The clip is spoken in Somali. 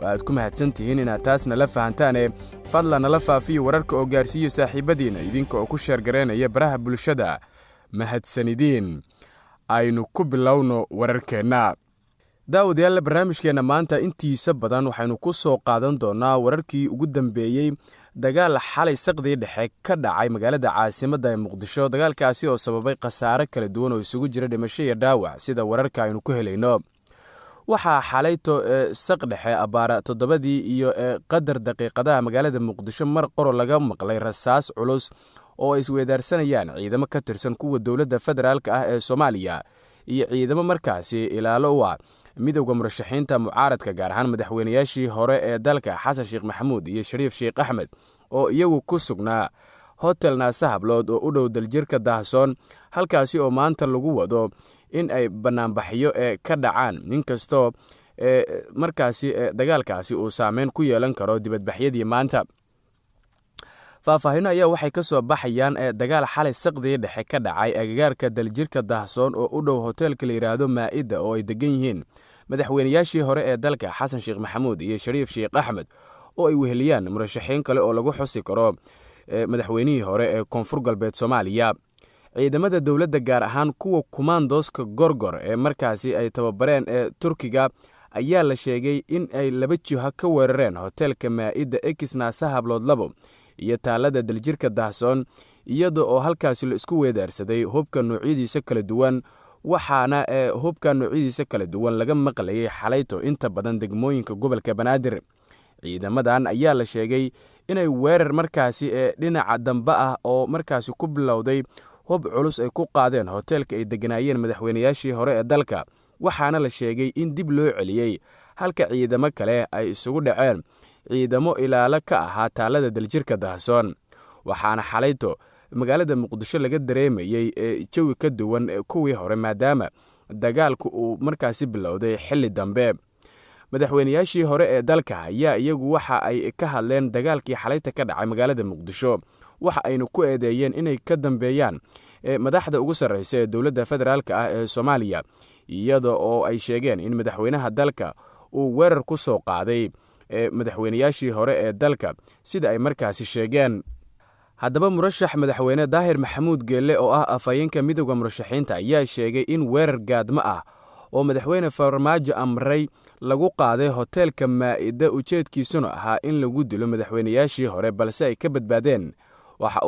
waad ku mahadsantihiin inaad taasna la fahantaane fadlan nala faafiyo wararka oo gaarsiiyo saaxiibadiina idinka oo ku sheer gareynaya baraha bulshada. Mahadsanidin. Aynu ku bilowno wararkeena. daawadayaal barnaamijkeena maanta intiisa badan waxaynu ku soo qaadan doonaa wararkii ugu dambeeyay dagaal xalay saqdi dhexe ka dhacay magaalada caasimadda ee Muqdisho. dagaalkaasi oo sababay khasaare kala duwan oo isugu jira dhimasho iyo dhaawac sida wararka aynu ku helayno. waxaa xalayto saq dhexe abaara 7 iyo qadar daqiiqadaha magaalada Muqdisho mar qoro laga maqlay rasaas culus oo ay isweedaarsanayaan ciidamo ka tirsan kuwa dowladda federaalka ah ee Soomaaliya iyo ciidamo markaasi ilaalo u ah midowga murashaxiinta mucaaradka gaar ahaan madaxweynayaashii hore ee dalka Xasan Sheekh Maxamuud iyo Shariif Sheekh Axmed oo iyagu ku sugnaa hotel Naasa Hablood oo u dhow daljirka Daahsoon, halkaasi oo maanta lagu wado in ay banaanbaxyo ka dhacaan inkastoo markaasi dagaalkaasi uu saameyn ku yeelan karo dibadbaxyadii maanta. faahfaahinno ayaa waxay ka soo baxayaan dagaal xalay saqdi dhexe ka dhacay agagaarka daljirka Daahsoon oo u dhow hotelka la yiraahdo Maa'ida oo ay degan yihiin madaxweynayaashii hore ee dalka Xasan Sheekh Maxamuud iyo Shariif Sheekh Axmed oo ay weheliyaan murashaxiin kale oo lagu xusi karo madaxweynihii hore ee Koonfur Galbeed Soomaaliya. ciidamada dowladda gaar ahaan kuwa kumaandooska Gorgor ee markaasi ay tababareen Turkiga ayaa la sheegay in ay 2 jiho ka weerareen hotelka Maa'ida Naasa Hablood 2 iyo taalada daljirka Daahsoon iyadoo oo halkaasi la isku weedaarsaday hubka noocyadiisa kala duwan. waxaana hubka noocyadiisa kala duwan laga maqlayay xalayto inta badan degmooyinka gobolka Banaadir. ciidamadan ayaa la sheegay inay weerar markaasi dhinaca dambe ah oo markaasi ku bilowday hub culus ay ku qaadeen hotelka ay deganaayeen madaxweynayaashii hore ee dalka, waxaana la sheegay in dib loo celiyay halka ciidamo kale ay isugu dhaceen ciidamo ilaalo ka ahaa taalada daljirka Daahsoon. waxaana xalayto magaalada Muqdisho laga dareemayay jawi ka duwan kuwii hore maadaama dagaalku uu markaasi bilowday xilli dambe. madaxweynayaashii hore ee dalka ayaa iyagu waxa ay ka hadleen dagaalkii xalayta ka dhacay magaalada Muqdisho, waxa aynu ku eedeeyeen inay ka dambeeyaan madaxda ugu sarreysa ee dowladda federaalka ah ee Soomaaliya, iyada oo ay sheegeen in madaxweynaha dalka uu weerar ku soo qaaday madaxweynayaashii hore ee dalka sida ay markaasi sheegeen. haddaba murashax madaxweyne Daahir Maxamuud Geelle oo ah afhayeenka midowga murashaxiinta ayaa sheegay in weerar gaadmo ah oo madaxweyne Farmaajo amray lagu qaaday hotelka Maa'ida ujeedkiisuna ahaa in lagu dilo madaxweynayaashii hore balse ay ka badbaadeen. waxa